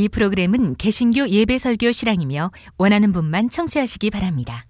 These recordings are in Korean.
이 프로그램은 개신교 예배설교 실황이며 원하는 분만 청취하시기 바랍니다.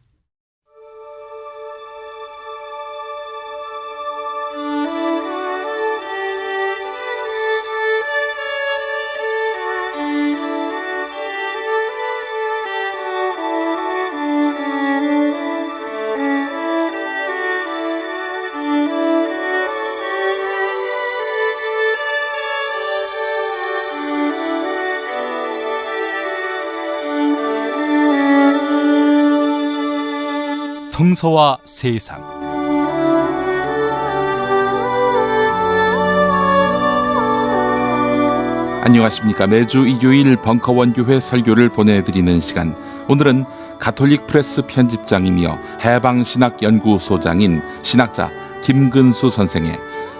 성서와 세상. 안녕하십니까. 매주 일요일 벙커원교회 설교를 보내드리는 시간, 오늘은 가톨릭 프레스 편집장이며 해방신학연구소장인 신학자 김근수 선생의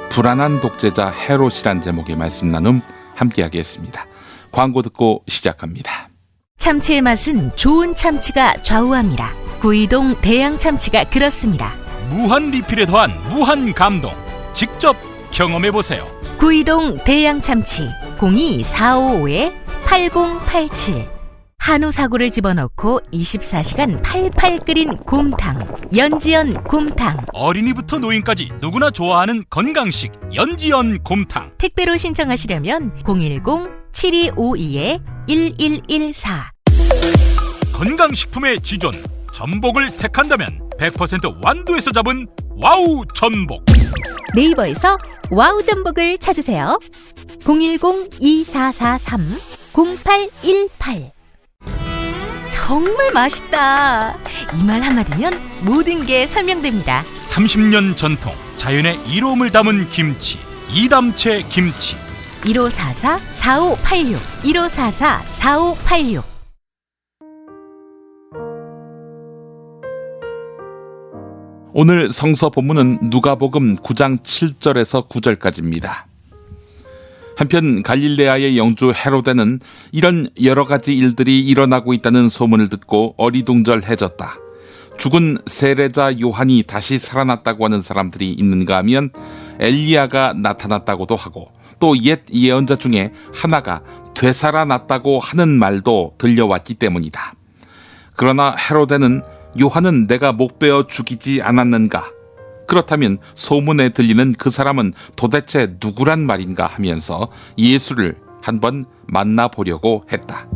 불안한 독재자 헤롯이란 제목의 말씀 나눔 함께하겠습니다. 광고 듣고 시작합니다. 참치의 맛은 좋은 참치가 좌우합니다. 구이동 대양 참치가 그렇습니다. 무한 리필에 더한 무한 감동, 직접 경험해보세요. 구이동 대양 참치 02-455-8087. 한우 사고를 집어넣고 24시간 팔팔 끓인 곰탕, 연지연 곰탕. 어린이부터 노인까지 누구나 좋아하는 건강식 연지연 곰탕. 택배로 신청하시려면 010-7252-1114. 건강식품의 지존 전복을 택한다면 100% 완도에서 잡은 와우 전복. 네이버에서 와우 전복을 찾으세요. 010-2443-0818. 정말 맛있다. 이 말 한마디면 모든 게 설명됩니다. 30년 전통 자연의 이로움을 담은 김치, 이담채 김치. 1544-4586 1544-4586. 오늘 성서 본문은 누가복음 9장 7절에서 9절까지입니다. 한편 갈릴레아의 영주 헤로데는 이런 여러 가지 일들이 일어나고 있다는 소문을 듣고 어리둥절해졌다. 죽은 세례자 요한이 다시 살아났다고 하는 사람들이 있는가 하면 엘리야가 나타났다고도 하고, 또 옛 예언자 중에 하나가 되살아났다고 하는 말도 들려왔기 때문이다. 그러나 헤로데는 요한은 내가 목베어 죽이지 않았는가? 그렇다면 소문에 들리는 그 사람은 도대체 누구란 말인가 하면서 예수를 한번 만나보려고 했다.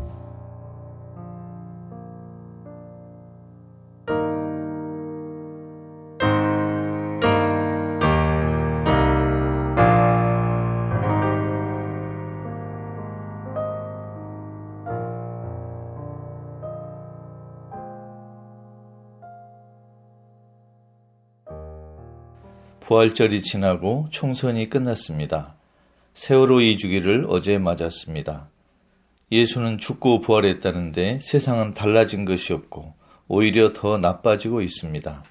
부활절이 지나고 총선이 끝났습니다. 세월호 2주기를 어제 맞았습니다. 예수는 죽고 부활했다는데 세상은 달라진 것이 없고 오히려 더 나빠지고 있습니다.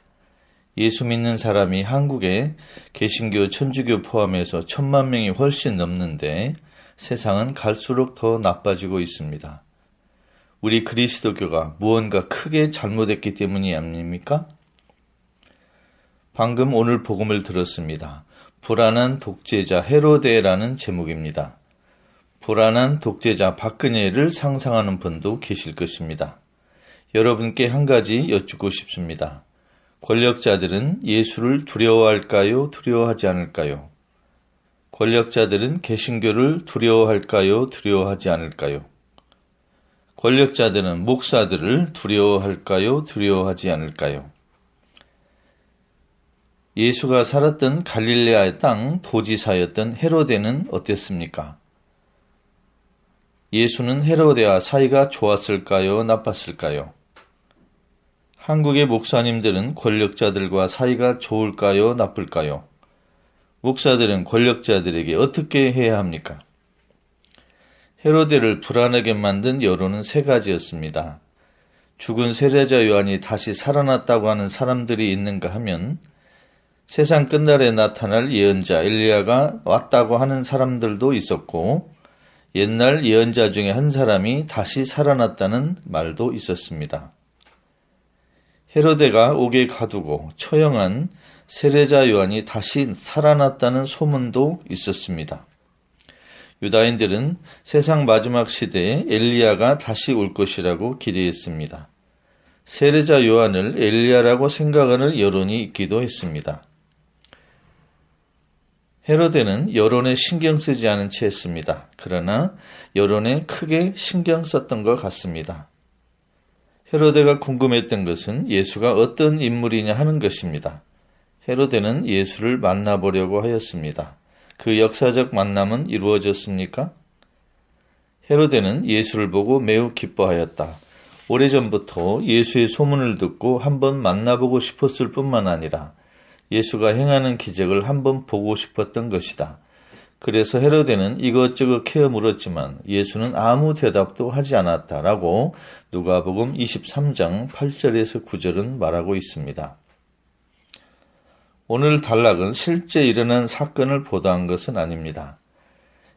예수 믿는 사람이 한국에 개신교, 천주교 포함해서 1,000만 명이 훨씬 넘는데 세상은 갈수록 더 나빠지고 있습니다. 우리 그리스도교가 무언가 크게 잘못했기 때문이 아닙니까? 방금 오늘 복음을 들었습니다. 불안한 독재자 헤로데라는 제목입니다. 불안한 독재자 박근혜를 상상하는 분도 계실 것입니다. 여러분께 한 가지 여쭙고 싶습니다. 권력자들은 예수를 두려워할까요? 두려워하지 않을까요? 권력자들은 개신교를 두려워할까요? 두려워하지 않을까요? 권력자들은 목사들을 두려워할까요? 두려워하지 않을까요? 예수가 살았던 갈릴레아의 땅 도지사였던 헤로데는 어땠습니까? 예수는 헤로데와 사이가 좋았을까요? 나빴을까요? 한국의 목사님들은 권력자들과 사이가 좋을까요? 나쁠까요? 목사들은 권력자들에게 어떻게 해야 합니까? 헤로데를 불안하게 만든 여론은 세 가지였습니다. 죽은 세례자 요한이 다시 살아났다고 하는 사람들이 있는가 하면, 세상 끝날에 나타날 예언자 엘리야가 왔다고 하는 사람들도 있었고, 옛날 예언자 중에 한 사람이 다시 살아났다는 말도 있었습니다. 헤로데가 옥에 가두고 처형한 세례자 요한이 다시 살아났다는 소문도 있었습니다. 유다인들은 세상 마지막 시대에 엘리야가 다시 올 것이라고 기대했습니다. 세례자 요한을 엘리야라고 생각하는 여론이 있기도 했습니다. 헤로데는 여론에 신경 쓰지 않은 채 했습니다. 그러나 여론에 크게 신경 썼던 것 같습니다. 헤로데가 궁금했던 것은 예수가 어떤 인물이냐 하는 것입니다. 헤로데는 예수를 만나보려고 하였습니다. 그 역사적 만남은 이루어졌습니까? 헤로데는 예수를 보고 매우 기뻐하였다. 오래전부터 예수의 소문을 듣고 한번 만나보고 싶었을 뿐만 아니라 예수가 행하는 기적을 한번 보고 싶었던 것이다. 그래서 헤로데는 이것저것 캐어 물었지만 예수는 아무 대답도 하지 않았다라고 누가복음 23장 8절에서 9절은 말하고 있습니다. 오늘 단락은 실제 일어난 사건을 보도한 것은 아닙니다.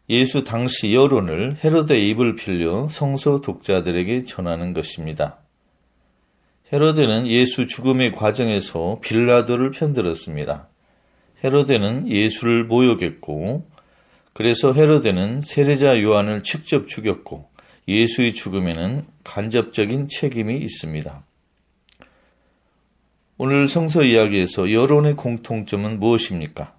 예수 당시 여론을 헤로데의 입을 빌려 성서 독자들에게 전하는 것입니다. 헤로데는 예수 죽음의 과정에서 빌라도를 편들었습니다. 헤로데는 예수를 모욕했고 그래서 헤로데는 세례자 요한을 직접 죽였고 예수의 죽음에는 간접적인 책임이 있습니다. 오늘 성서 이야기에서 여론의 공통점은 무엇입니까?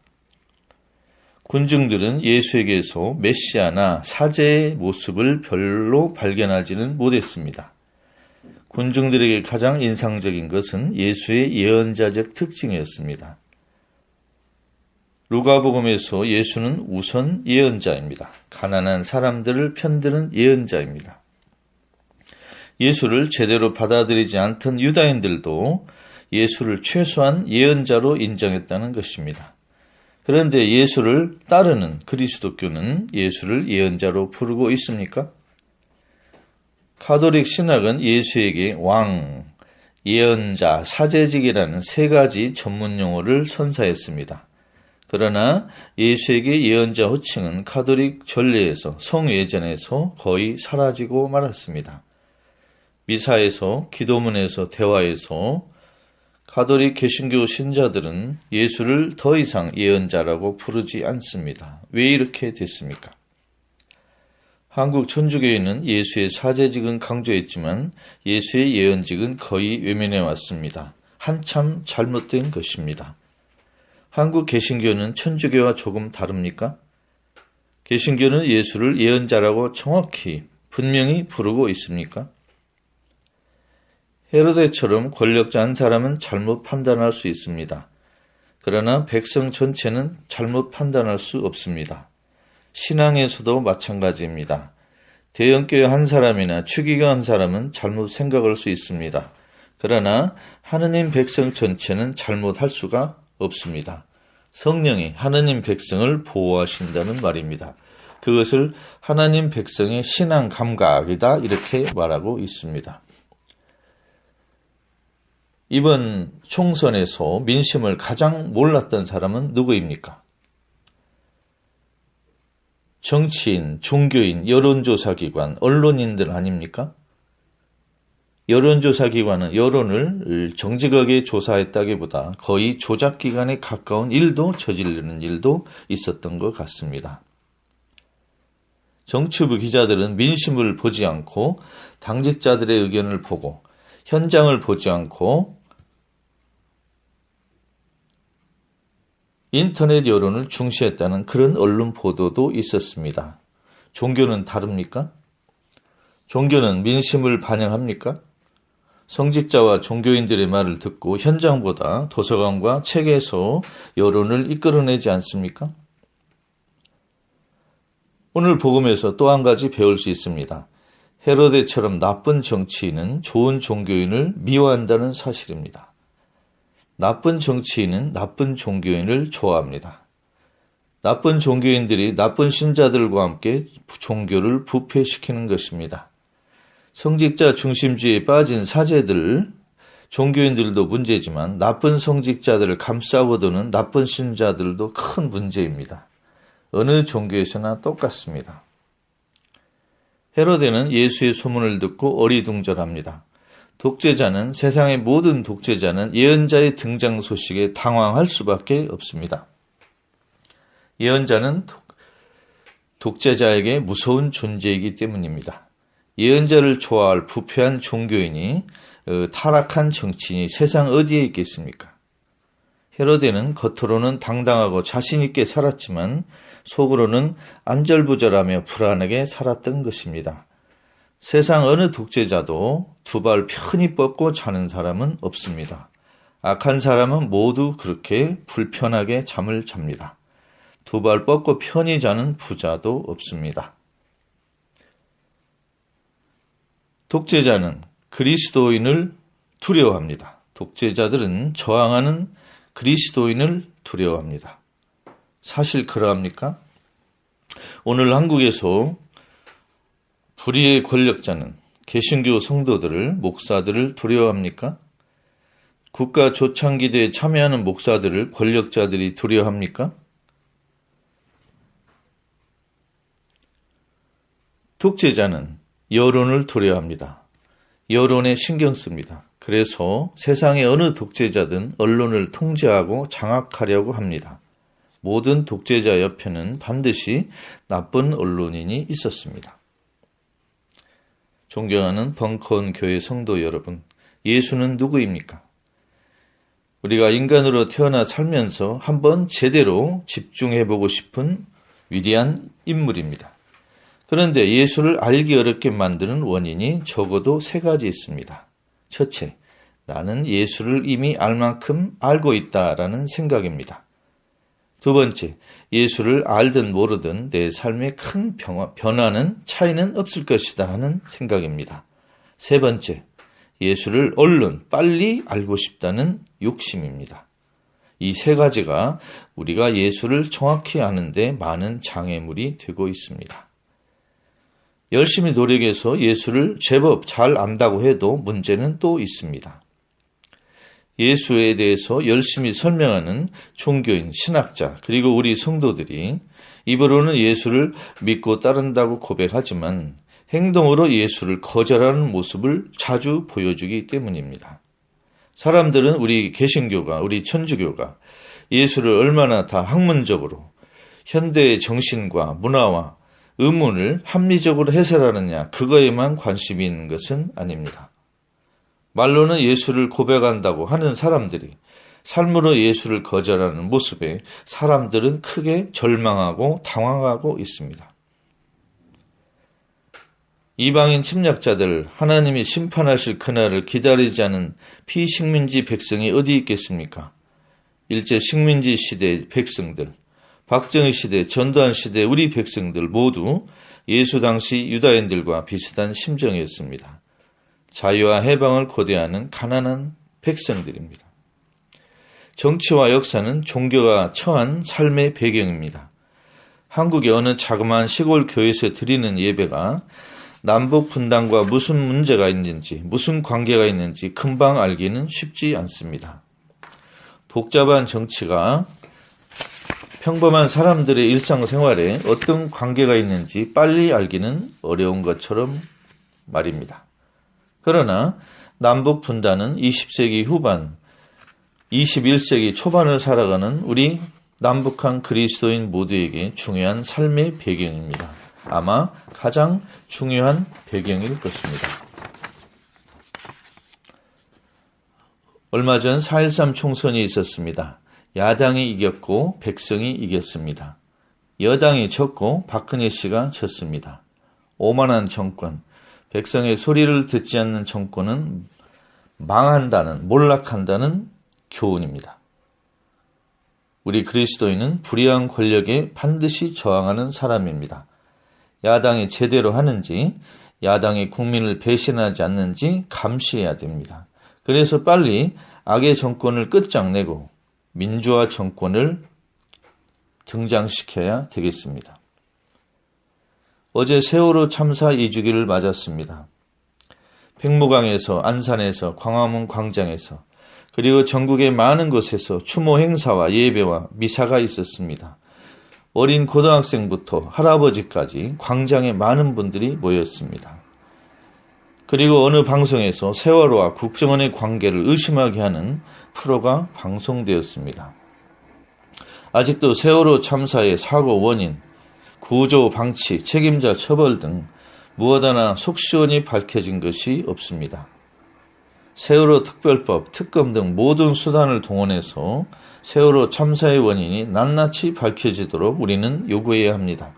군중들은 예수에게서 메시아나 사제의 모습을 별로 발견하지는 못했습니다. 군중들에게 가장 인상적인 것은 예수의 예언자적 특징이었습니다. 루가복음에서 예수는 우선 예언자입니다. 가난한 사람들을 편드는 예언자입니다. 예수를 제대로 받아들이지 않던 유다인들도 예수를 최소한 예언자로 인정했다는 것입니다. 그런데 예수를 따르는 그리스도교는 예수를 예언자로 부르고 있습니까? 가톨릭 신학은 예수에게 왕, 예언자, 사제직이라는 세 가지 전문 용어를 선사했습니다. 그러나 예수에게 예언자 호칭은 가톨릭 전례에서 성회전에서 거의 사라지고 말았습니다. 미사에서, 기도문에서, 대화에서 가톨릭 개신교 신자들은 예수를 더 이상 예언자라고 부르지 않습니다. 왜 이렇게 됐습니까? 한국 천주교회는 예수의 사제직은 강조했지만 예수의 예언직은 거의 외면해 왔습니다. 한참 잘못된 것입니다. 한국 개신교는 천주교와 조금 다릅니까? 개신교는 예수를 예언자라고 정확히 분명히 부르고 있습니까? 헤로데처럼 권력자 한 사람은 잘못 판단할 수 있습니다. 그러나 백성 전체는 잘못 판단할 수 없습니다. 신앙에서도 마찬가지입니다. 대형교회 한 사람이나 추기교 한 사람은 잘못 생각할 수 있습니다. 그러나 하느님 백성 전체는 잘못할 수가 없습니다. 성령이 하느님 백성을 보호하신다는 말입니다. 그것을 하나님 백성의 신앙 감각이다 이렇게 말하고 있습니다. 이번 총선에서 민심을 가장 몰랐던 사람은 누구입니까? 정치인, 종교인, 여론조사기관, 언론인들 아닙니까? 여론조사기관은 여론을 정직하게 조사했다기보다 거의 조작기관에 가까운 일도 저지르는 일도 있었던 것 같습니다. 정치부 기자들은 민심을 보지 않고 당직자들의 의견을 보고 현장을 보지 않고 인터넷 여론을 중시했다는 그런 언론 보도도 있었습니다. 종교는 다릅니까? 종교는 민심을 반영합니까? 성직자와 종교인들의 말을 듣고 현장보다 도서관과 책에서 여론을 이끌어내지 않습니까? 오늘 복음에서 또 한 가지 배울 수 있습니다. 헤로데처럼 나쁜 정치인은 좋은 종교인을 미워한다는 사실입니다. 나쁜 정치인은 나쁜 종교인을 좋아합니다. 나쁜 종교인들이 나쁜 신자들과 함께 종교를 부패시키는 것입니다. 성직자 중심주의에 빠진 사제들, 종교인들도 문제지만 나쁜 성직자들을 감싸고 도는 나쁜 신자들도 큰 문제입니다. 어느 종교에서나 똑같습니다. 헤로데는 예수의 소문을 듣고 어리둥절합니다. 독재자는 세상의 모든 독재자는 예언자의 등장 소식에 당황할 수밖에 없습니다. 예언자는 독재자에게 무서운 존재이기 때문입니다. 예언자를 좋아할 부패한 종교인이 타락한 정치인이 세상 어디에 있겠습니까? 헤로데는 겉으로는 당당하고 자신있게 살았지만 속으로는 안절부절하며 불안하게 살았던 것입니다. 세상 어느 독재자도 두 발 편히 뻗고 자는 사람은 없습니다. 악한 사람은 모두 그렇게 불편하게 잠을 잡니다. 두 발 뻗고 편히 자는 부자도 없습니다. 독재자는 그리스도인을 두려워합니다. 독재자들은 저항하는 그리스도인을 두려워합니다. 사실 그러합니까? 오늘 한국에서 불의의 권력자는 개신교 성도들을, 목사들을 두려워합니까? 국가 조창기대에 참여하는 목사들을 권력자들이 두려워합니까? 독재자는 여론을 두려워합니다. 여론에 신경 씁니다. 그래서 세상의 어느 독재자든 언론을 통제하고 장악하려고 합니다. 모든 독재자 옆에는 반드시 나쁜 언론인이 있었습니다. 존경하는 벙커원 교회 성도 여러분, 예수는 누구입니까? 우리가 인간으로 태어나 살면서 한번 제대로 집중해보고 싶은 위대한 인물입니다. 그런데 예수를 알기 어렵게 만드는 원인이 적어도 3가지 있습니다. 첫째, 나는 예수를 이미 알 만큼 알고 있다라는 생각입니다. 두 번째, 예수를 알든 모르든 내 삶에 큰 변화는 차이는 없을 것이다 하는 생각입니다. 세 번째, 예수를 얼른 빨리 알고 싶다는 욕심입니다. 이 3가지가 우리가 예수를 정확히 아는데 많은 장애물이 되고 있습니다. 열심히 노력해서 예수를 제법 잘 안다고 해도 문제는 또 있습니다. 예수에 대해서 열심히 설명하는 종교인, 신학자, 그리고 우리 성도들이 입으로는 예수를 믿고 따른다고 고백하지만 행동으로 예수를 거절하는 모습을 자주 보여주기 때문입니다. 사람들은 우리 개신교가, 우리 천주교가 예수를 얼마나 다 학문적으로 현대의 정신과 문화와 의문을 합리적으로 해설하느냐, 그거에만 관심이 있는 것은 아닙니다. 말로는 예수를 고백한다고 하는 사람들이 삶으로 예수를 거절하는 모습에 사람들은 크게 절망하고 당황하고 있습니다. 이방인 침략자들, 하나님이 심판하실 그날을 기다리지 않은 피식민지 백성이 어디 있겠습니까? 일제 식민지 시대의 백성들, 박정희 시대, 전두환 시대 우리 백성들 모두 예수 당시 유다인들과 비슷한 심정이었습니다. 자유와 해방을 고대하는 가난한 백성들입니다. 정치와 역사는 종교가 처한 삶의 배경입니다. 한국의 어느 자그마한 시골 교회에서 드리는 예배가 남북 분단과 무슨 문제가 있는지, 무슨 관계가 있는지 금방 알기는 쉽지 않습니다. 복잡한 정치가 평범한 사람들의 일상생활에 어떤 관계가 있는지 빨리 알기는 어려운 것처럼 말입니다. 그러나 남북 분단은 20세기 후반, 21세기 초반을 살아가는 우리 남북한 그리스도인 모두에게 중요한 삶의 배경입니다. 아마 가장 중요한 배경일 것입니다. 얼마 전 4.13 총선이 있었습니다. 야당이 이겼고 백성이 이겼습니다. 여당이 졌고 박근혜 씨가 졌습니다. 오만한 정권, 백성의 소리를 듣지 않는 정권은 망한다는, 몰락한다는 교훈입니다. 우리 그리스도인은 불의한 권력에 반드시 저항하는 사람입니다. 야당이 제대로 하는지, 야당이 국민을 배신하지 않는지 감시해야 됩니다. 그래서 빨리 악의 정권을 끝장내고 민주화 정권을 등장시켜야 되겠습니다. 어제 세월호 참사 2주기를 맞았습니다. 팽무강에서, 안산에서, 광화문 광장에서, 그리고 전국의 많은 곳에서 추모 행사와 예배와 미사가 있었습니다. 어린 고등학생부터 할아버지까지 광장에 많은 분들이 모였습니다. 그리고 어느 방송에서 세월호와 국정원의 관계를 의심하게 하는 프로가 방송되었습니다. 아직도 세월호 참사의 사고 원인, 보조, 방치, 책임자, 처벌 등 무엇 하나 속 시원히 밝혀진 것이 없습니다. 세월호 특별법, 특검 등 모든 수단을 동원해서 세월호 참사의 원인이 낱낱이 밝혀지도록 우리는 요구해야 합니다.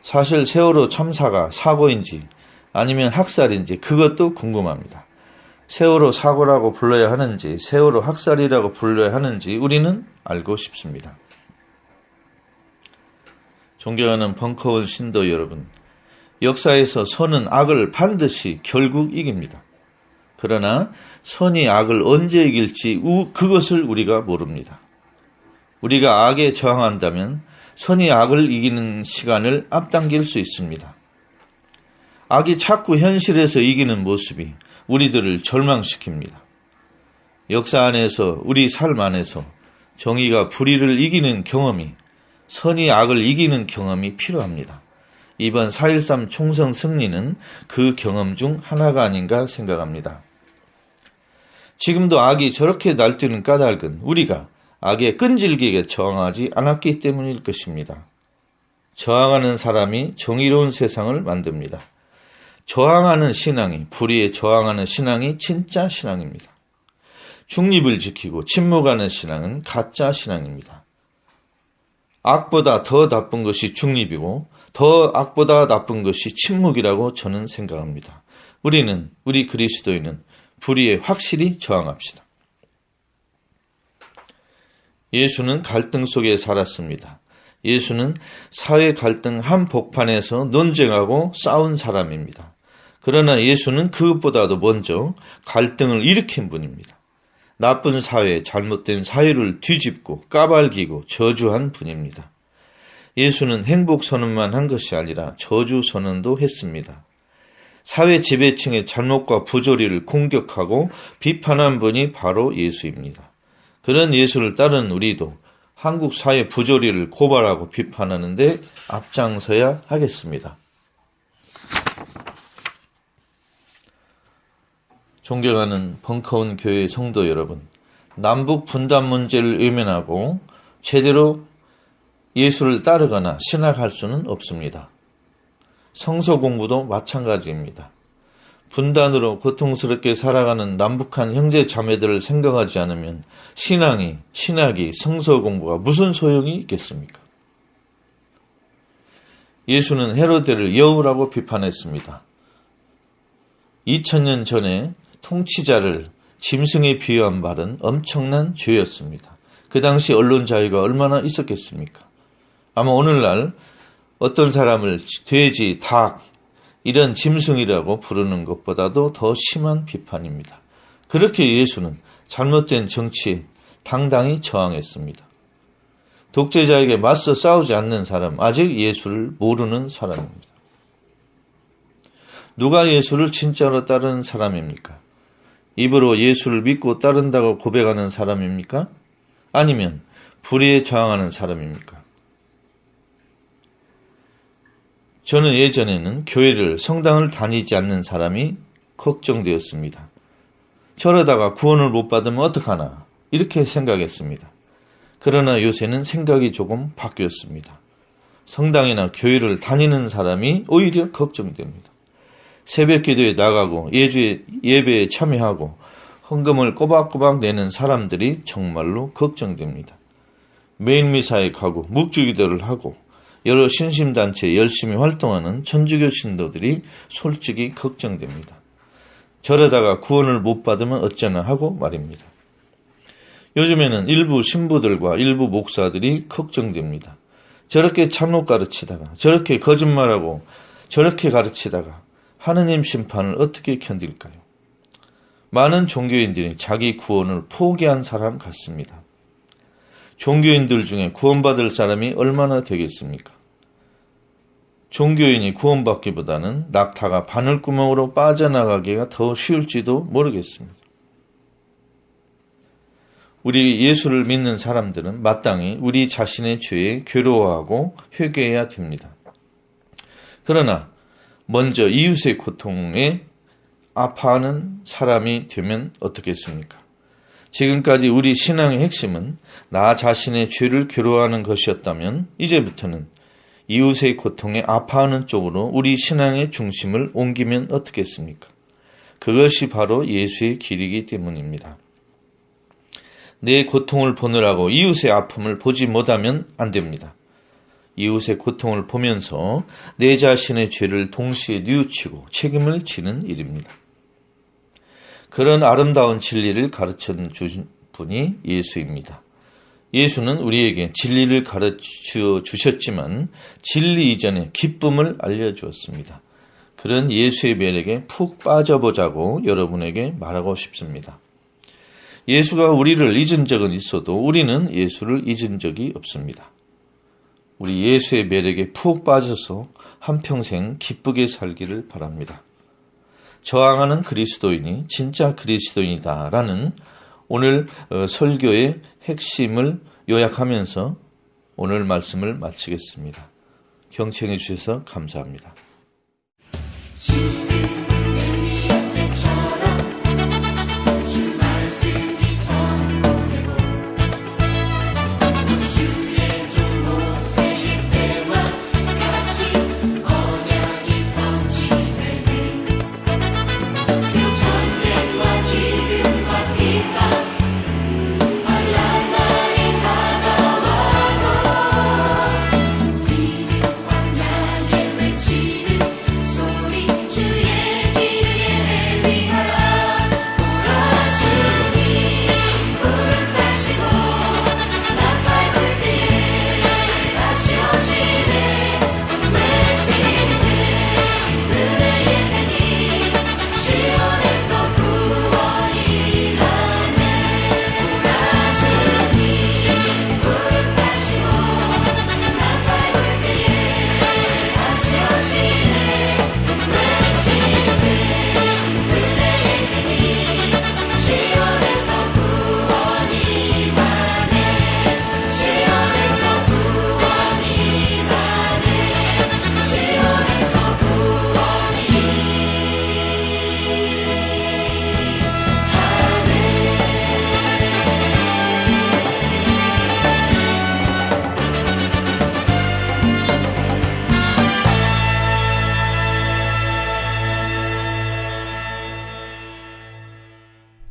사실 세월호 참사가 사고인지 아니면 학살인지 그것도 궁금합니다. 세월호 사고라고 불러야 하는지 세월호 학살이라고 불러야 하는지 우리는 알고 싶습니다. 존경하는 벙커원 신도 여러분, 역사에서 선은 악을 반드시 결국 이깁니다. 그러나 선이 악을 언제 이길지 그것을 우리가 모릅니다. 우리가 악에 저항한다면 선이 악을 이기는 시간을 앞당길 수 있습니다. 악이 자꾸 현실에서 이기는 모습이 우리들을 절망시킵니다. 역사 안에서 우리 삶 안에서 정의가 불의를 이기는 경험이 선이 악을 이기는 경험이 필요합니다. 이번 4.13 총선 승리는 그 경험 중 하나가 아닌가 생각합니다. 지금도 악이 저렇게 날뛰는 까닭은 우리가 악에 끈질기게 저항하지 않았기 때문일 것입니다. 저항하는 사람이 정의로운 세상을 만듭니다. 저항하는 신앙이, 불의에 저항하는 신앙이 진짜 신앙입니다. 중립을 지키고 침묵하는 신앙은 가짜 신앙입니다. 악보다 더 나쁜 것이 중립이고 더 악보다 나쁜 것이 침묵이라고 저는 생각합니다. 우리 그리스도인은 불의에 확실히 저항합시다. 예수는 갈등 속에 살았습니다. 예수는 사회 갈등 한복판에서 논쟁하고 싸운 사람입니다. 그러나 예수는 그것보다도 먼저 갈등을 일으킨 분입니다. 나쁜 사회, 잘못된 사회를 뒤집고 까발기고 저주한 분입니다. 예수는 행복 선언만 한 것이 아니라 저주 선언도 했습니다. 사회 지배층의 잘못과 부조리를 공격하고 비판한 분이 바로 예수입니다. 그런 예수를 따르는 우리도 한국 사회 부조리를 고발하고 비판하는 데 앞장서야 하겠습니다. 존경하는 벙커원 교회 성도 여러분, 남북 분단 문제를 외면하고 제대로 예수를 따르거나 신학할 수는 없습니다. 성서 공부도 마찬가지입니다. 분단으로 고통스럽게 살아가는 남북한 형제 자매들을 생각하지 않으면 신학이, 성서 공부가 무슨 소용이 있겠습니까? 예수는 헤로데를 여우라고 비판했습니다. 2000년 전에 통치자를 짐승에 비유한 말은 엄청난 죄였습니다. 그 당시 언론 자유가 얼마나 있었겠습니까? 아마 오늘날 어떤 사람을 돼지, 닭, 이런 짐승이라고 부르는 것보다도 더 심한 비판입니다. 그렇게 예수는 잘못된 정치에 당당히 저항했습니다. 독재자에게 맞서 싸우지 않는 사람, 아직 예수를 모르는 사람입니다. 누가 예수를 진짜로 따르는 사람입니까? 입으로 예수를 믿고 따른다고 고백하는 사람입니까? 아니면 불의에 저항하는 사람입니까? 저는 예전에는 교회를, 성당을 다니지 않는 사람이 걱정되었습니다. 저러다가 구원을 못 받으면 어떡하나 이렇게 생각했습니다. 그러나 요새는 생각이 조금 바뀌었습니다. 성당이나 교회를 다니는 사람이 오히려 걱정됩니다. 새벽 기도에 나가고 예배에 참여하고 헌금을 꼬박꼬박 내는 사람들이 정말로 걱정됩니다. 매일 미사에 가고 묵주기도를 하고 여러 신심단체에 열심히 활동하는 천주교 신도들이 솔직히 걱정됩니다. 저러다가 구원을 못 받으면 어쩌나 하고 말입니다. 요즘에는 일부 신부들과 일부 목사들이 걱정됩니다. 저렇게 잘못 가르치다가, 저렇게 거짓말하고 저렇게 가르치다가 하느님 심판을 어떻게 견딜까요? 많은 종교인들이 자기 구원을 포기한 사람 같습니다. 종교인들 중에 구원받을 사람이 얼마나 되겠습니까? 종교인이 구원받기보다는 낙타가 바늘구멍으로 빠져나가기가 더 쉬울지도 모르겠습니다. 우리 예수를 믿는 사람들은 마땅히 우리 자신의 죄에 괴로워하고 회개해야 됩니다. 그러나 먼저 이웃의 고통에 아파하는 사람이 되면 어떻겠습니까? 지금까지 우리 신앙의 핵심은 나 자신의 죄를 괴로워하는 것이었다면 이제부터는 이웃의 고통에 아파하는 쪽으로 우리 신앙의 중심을 옮기면 어떻겠습니까? 그것이 바로 예수의 길이기 때문입니다. 내 고통을 보느라고 이웃의 아픔을 보지 못하면 안 됩니다. 이웃의 고통을 보면서 내 자신의 죄를 동시에 뉘우치고 책임을 지는 일입니다. 그런 아름다운 진리를 가르쳐 주신 분이 예수입니다. 예수는 우리에게 진리를 가르쳐 주셨지만 진리 이전에 기쁨을 알려주었습니다. 그런 예수의 매력에 푹 빠져보자고 여러분에게 말하고 싶습니다. 예수가 우리를 잊은 적은 있어도 우리는 예수를 잊은 적이 없습니다. 우리 예수의 매력에 푹 빠져서 한평생 기쁘게 살기를 바랍니다. 저항하는 그리스도인이 진짜 그리스도인이다라는 오늘 설교의 핵심을 요약하면서 오늘 말씀을 마치겠습니다. 경청해 주셔서 감사합니다.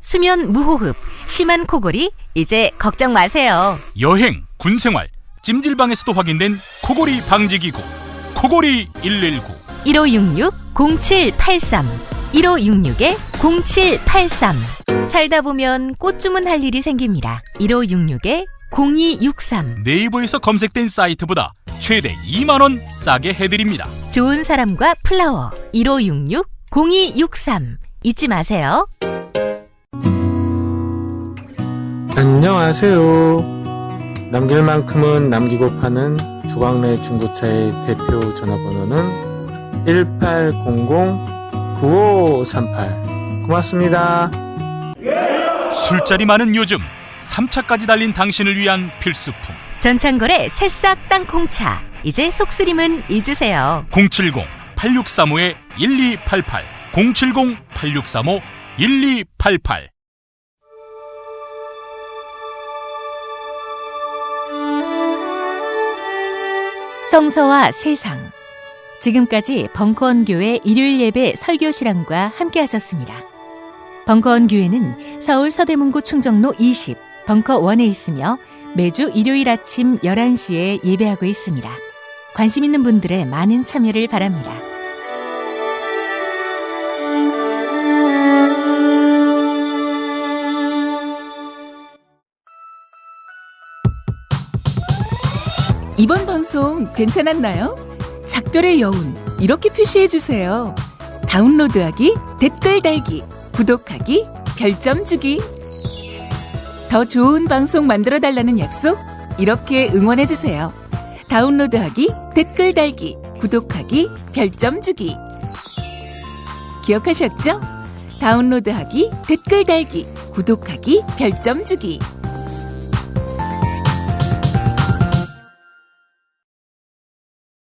수면 무호흡, 심한 코골이 이제 걱정 마세요. 여행, 군생활, 찜질방에서도 확인된 코골이 방지기구 코골이 119 1566-0783 1566-0783 살다 보면 꽃 주문할 일이 생깁니다. 1566-0263 네이버에서 검색된 사이트보다 최대 2만원 싸게 해드립니다. 좋은 사람과 플라워 1566-0263 잊지 마세요. 안녕하세요. 남길 만큼은 남기고 파는 조광래 중고차의 대표 전화번호는 1800-9538 고맙습니다. 술자리 많은 요즘 3차까지 달린 당신을 위한 필수품 전창걸의 새싹 땅콩차 이제 속쓰림은 잊으세요. 070-8635-1288 070-8635-1288 성서와 세상 지금까지 벙커원교회 일요일 예배 설교 실황과 함께 하셨습니다. 벙커원교회는 서울 서대문구 충정로 20 벙커원에 있으며 매주 일요일 아침 11시에 예배하고 있습니다. 관심 있는 분들의 많은 참여를 바랍니다. 이번 방송 괜찮았나요? 작별의 여운 이렇게 표시해주세요. 다운로드하기, 댓글 달기, 구독하기, 별점 주기. 더 좋은 방송 만들어달라는 약속 이렇게 응원해주세요. 다운로드하기, 댓글 달기, 구독하기, 별점 주기. 기억하셨죠? 다운로드하기, 댓글 달기, 구독하기, 별점 주기.